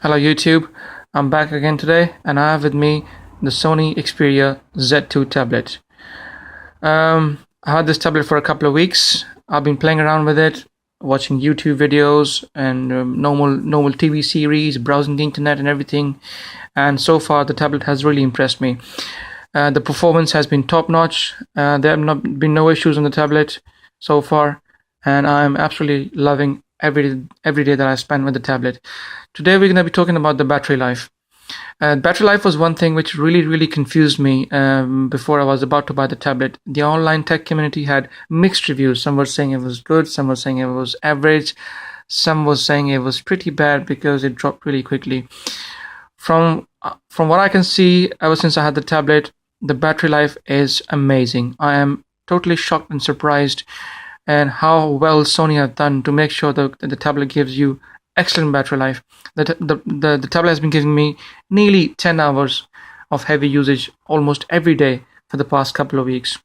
Hello YouTube, I'm back again today and I have with me the Sony Xperia Z2 tablet. I had this tablet for a couple of weeks. I've been playing around with it, watching YouTube videos and normal TV series, browsing the internet and everything, and so far the tablet has really impressed me. The performance has been top notch. There have been no issues on the tablet so far, and I'm absolutely loving every day that I spend with the tablet. Today we're going to be talking about the battery life. Battery life was one thing which really confused me before I was about to buy the tablet. The online tech community had mixed reviews. Some were saying it was good, some were saying it was average, some were saying it was pretty bad because it dropped really quickly. From what I can see, ever since I had the tablet, the battery life is amazing. I am totally shocked and surprised and how well Sony have done to make sure that the tablet gives you excellent battery life. The tablet has been giving me nearly 10 hours of heavy usage almost every day for the past couple of weeks.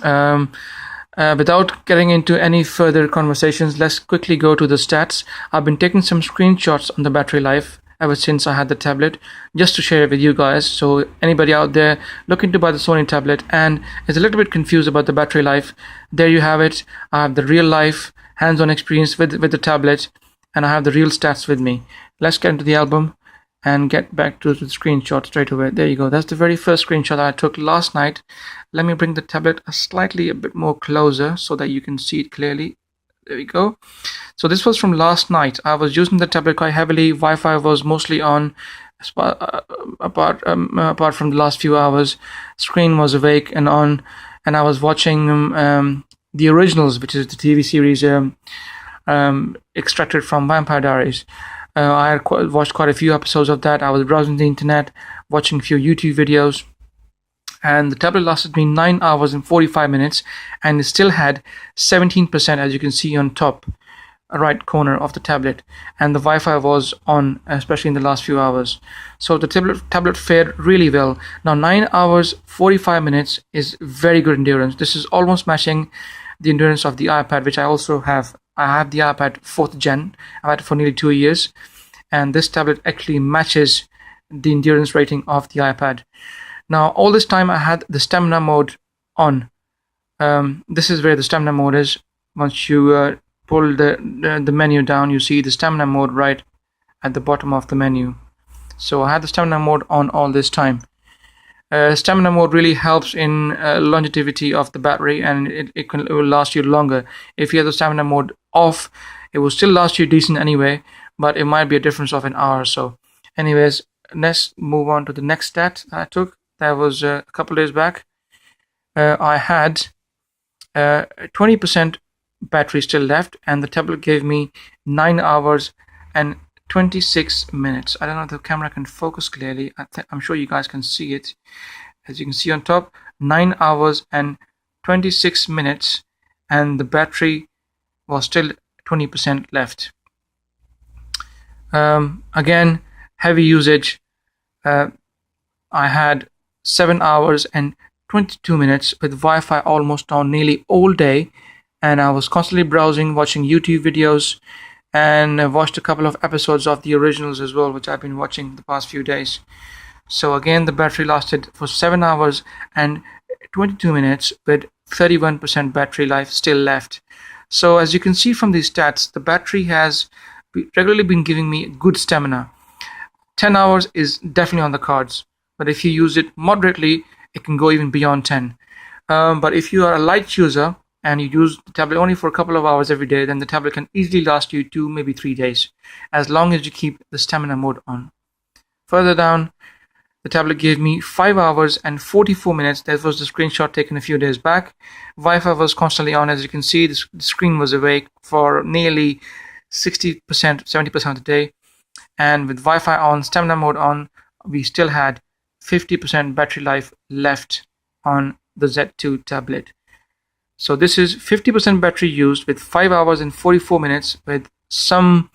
Without getting into any further conversations, let's quickly go to the stats. I've been taking some screenshots on the battery life ever since I had the tablet, just to share it with you guys. So anybody out there looking to buy the Sony tablet and is a little bit confused about the battery life, there you have it. I have the real life hands-on experience with the tablet, and I have the real stats with me. Let's get into the album and get back to the screenshot straight away. There you go. That's the very first screenshot that I took last night. Let me bring the tablet a bit more closer so that you can see it clearly. There we go. So this was from last night. I was using the tablet quite heavily. Wi-Fi was mostly on. Apart from the last few hours, screen was awake and on, and I was watching the Originals, which is the TV series extracted from Vampire Diaries. I had watched quite a few episodes of that. I was browsing the internet, watching a few YouTube videos, and the tablet lasted me 9 hours and 45 minutes, and it still had 17%, as you can see on top right corner of the tablet, and the Wi-Fi was on, especially in the last few hours. So the tablet fared really well. Now 9 hours 45 minutes is very good endurance. This is almost matching the endurance of the iPad, which I also have. I have the iPad 4th gen. I've had it for nearly 2 years, and this tablet actually matches the endurance rating of the iPad. Now all this time I had the stamina mode on. This is where the stamina mode is. Once you pull the menu down, you see the stamina mode right at the bottom of the menu. So I had the stamina mode on all this time. Stamina mode really helps in longevity of the battery, and it will last you longer. If you have the stamina mode off, it will still last you decent anyway, but it might be a difference of an hour or so. Anyways, let's move on to the next stat I took. That was a couple days back. I had 20% battery still left, and the tablet gave me 9 hours and 26 minutes. I don't know if the camera can focus clearly. I'm sure you guys can see it. As you can see on top, 9 hours and 26 minutes, and the battery was still 20% left. Again, heavy usage. I had 7 hours and 22 minutes with Wi-Fi almost on nearly all day, and I was constantly browsing, watching YouTube videos, and I watched a couple of episodes of the Originals as well, which I've been watching the past few days. So again, the battery lasted for 7 hours and 22 minutes with 31% battery life still left. So as you can see from these stats, the battery has regularly been giving me good stamina. 10 hours is definitely on the cards, but if you use it moderately, it can go even beyond 10. But if you are a light user and you use the tablet only for a couple of hours every day, then the tablet can easily last you 2, maybe 3 days, as long as you keep the stamina mode on. Further down, the tablet gave me 5 hours and 44 minutes. That was the screenshot taken a few days back. Wi-Fi was constantly on. As you can see, the screen was awake for nearly 60%, 70% of the day. And with Wi-Fi on, stamina mode on, we still had 50% battery life left on the Z2 tablet. So this is 50% battery used with 5 hours and 44 minutes, with some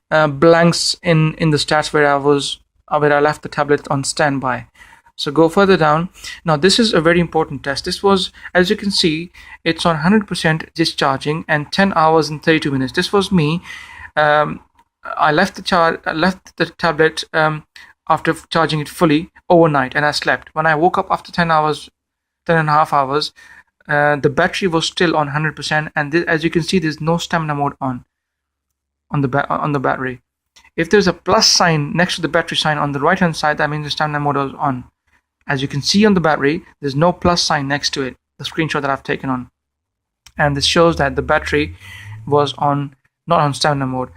blanks in the stats where I left the tablet on standby. So go further down. Now this is a very important test. This was, as you can see, it's on 100% discharging and 10 hours and 32 minutes. This was me I left the tablet after charging it fully overnight, and I slept. When I woke up after 10.5 hours, the battery was still on 100%, and as you can see, there's no stamina mode on the battery. If there's a plus sign next to the battery sign on the right hand side, that means the stamina mode is on. As you can see on the battery, there's no plus sign next to it, the screenshot that I've taken on. And this shows that the battery was not on stamina mode.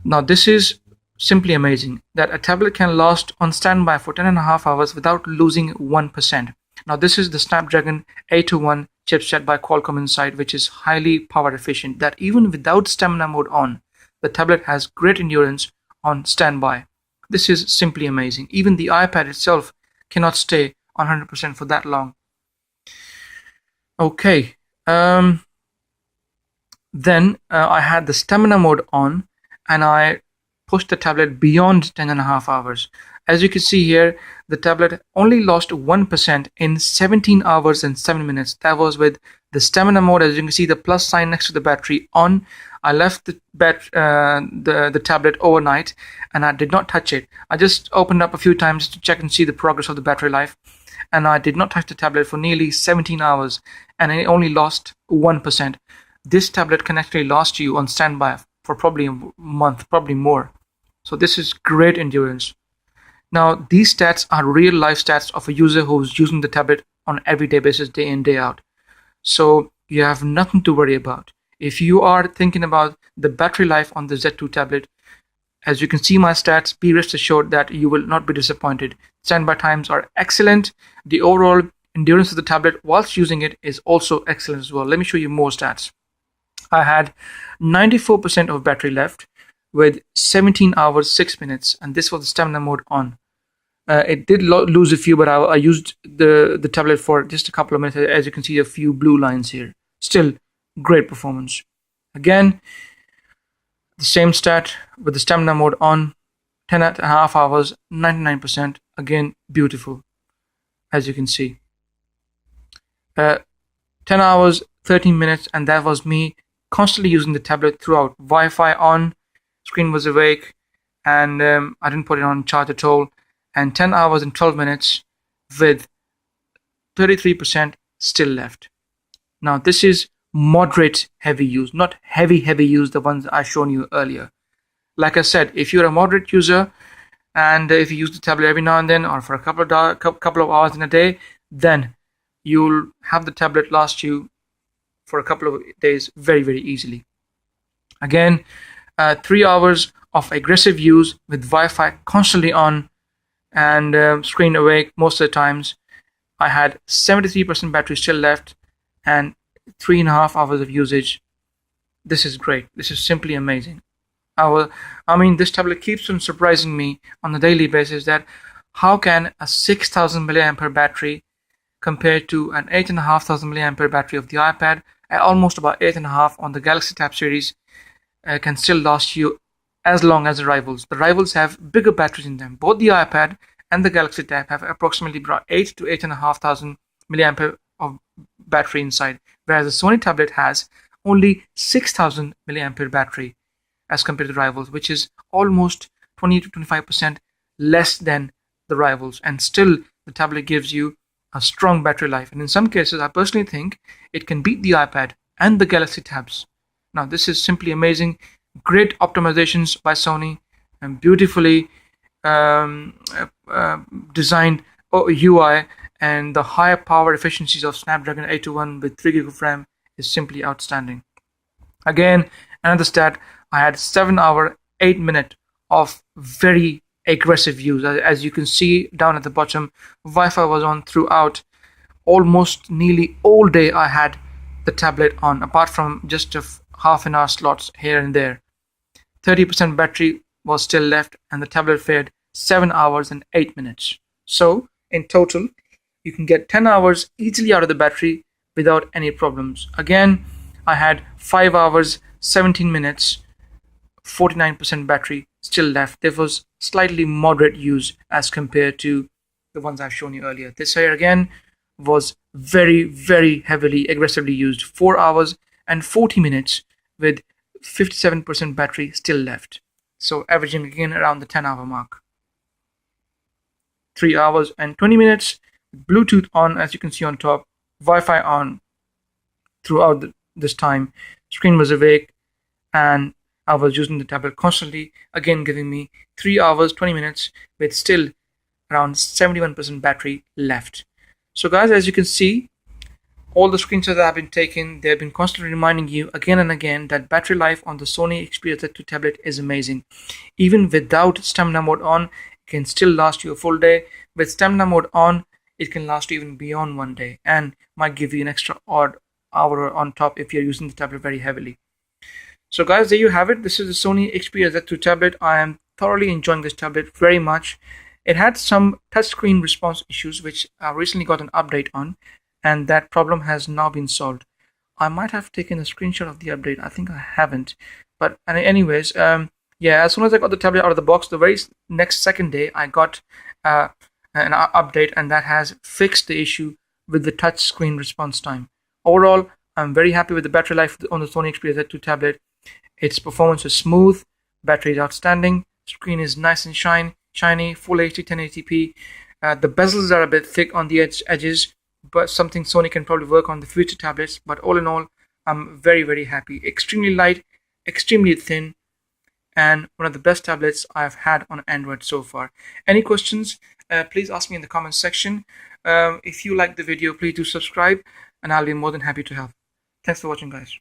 Now this is simply amazing that a tablet can last on standby for 10.5 hours without losing 1%. Now this is the Snapdragon 821 chipset by Qualcomm inside, which is highly power efficient, that even without stamina mode on, the tablet has great endurance on standby. This is simply amazing. Even the iPad itself cannot stay on 100% for that long. Okay, then I had the stamina mode on, and I pushed the tablet beyond 10.5 hours. As you can see here, the tablet only lost 1% in 17 hours and 7 minutes. That was with the stamina mode. As you can see, the plus sign next to the battery on. I left the tablet overnight, and I did not touch it. I just opened up a few times to check and see the progress of the battery life, and I did not touch the tablet for nearly 17 hours, and it only lost 1%. This tablet can actually last you on standby for probably a month, probably more. So this is great endurance. Now these stats are real life stats of a user who's using the tablet on an everyday basis, day in, day out. So you have nothing to worry about. If you are thinking about the battery life on the Z2 tablet, as you can see my stats, be rest assured that you will not be disappointed. Standby times are excellent. The overall endurance of the tablet whilst using it is also excellent as well. Let me show you more stats. I had 94% of battery left with 17 hours 6 minutes, and this was the stamina mode on. It did lose a few, but I used the tablet for just a couple of minutes. As you can see, a few blue lines here. Still great performance. Again, the same stat with the stamina mode on, 10.5 hours, 99%. Again, beautiful, as you can see. 10 hours 13 minutes, and that was me constantly using the tablet throughout. Wi-Fi on, screen was awake, and I didn't put it on charge at all. And 10 hours and 12 minutes with 33% still left. Now this is moderate heavy use, not heavy use, the ones I shown you earlier. Like I said, if you're a moderate user and if you use the tablet every now and then or for a couple of hours in a day, then you'll have the tablet last you for a couple of days very, very easily. Again, 3 hours of aggressive use with Wi-Fi constantly on and screen awake most of the times. I had 73% battery still left and 3.5 hours of usage. This is great. This is simply amazing. This tablet keeps on surprising me on a daily basis, that how can a 6,000 milliampere battery compared to an 8,500 milliampere battery of the iPad at almost about 8.5 on the Galaxy Tab series can still last you as long as the rivals. The rivals have bigger batteries in them. Both the iPad and the Galaxy Tab have approximately about 8 to 8,500 milliampere of battery inside, whereas the Sony tablet has only 6,000 milliampere battery as compared to the rivals, which is almost 20 to 25% less than the rivals, and still the tablet gives you a strong battery life, and in some cases I personally think it can beat the iPad and the Galaxy Tabs. Now this is simply amazing. Great optimizations by Sony and beautifully designed UI, and the higher power efficiencies of Snapdragon 821 with 3GB of RAM is simply outstanding. Again, another stat, I had 7 hour 8 minute of very aggressive use. As you can see down at the bottom, Wi-Fi was on throughout. Almost nearly all day I had the tablet on, apart from just a half an hour slots here and there. 30% battery was still left, and the tablet fared 7 hours and 8 minutes. So in total, you can get 10 hours easily out of the battery without any problems. Again, I had 5 hours 17 minutes, 49% battery still left. There was slightly moderate use as compared to the ones I've shown you earlier. This here again was very, very heavily aggressively used. 4 hours and 40 minutes with 57% battery still left. So averaging again around the 10-hour mark. 3 hours and 20 minutes, Bluetooth on, as you can see on top, Wi-Fi on throughout this time. Screen was awake, and I was using the tablet constantly, again giving me 3 hours 20 minutes with still around 71% battery left. So guys, as you can see, all the screenshots that have been taken, they've been constantly reminding you again and again that battery life on the Sony Xperia Z2 tablet is amazing. Even without stamina mode on, it can still last you a full day. With stamina mode on, it can last you even beyond 1 day and might give you an extra odd hour on top if you're using the tablet very heavily. So guys, there you have it. This is the Sony Xperia Z2 tablet. I am thoroughly enjoying this tablet very much. It had some touchscreen response issues, which I recently got an update on, and that problem has now been solved. I might have taken a screenshot of the update. I think I haven't. But anyways, yeah, as soon as I got the tablet out of the box, the very next second day, I got an update, and that has fixed the issue with the touch screen response time. Overall, I'm very happy with the battery life on the Sony Xperia Z2 tablet. Its performance is smooth, battery is outstanding, screen is nice and shiny, Full HD 1080p. The bezels are a bit thick on the edges, but something Sony can probably work on the future tablets. But all in all, I'm very happy. Extremely light, extremely thin, and one of the best tablets I've had on Android so far. Any questions, please ask me in the comments section. If you like the video, please do subscribe, and I'll be more than happy to help. Thanks for watching, guys.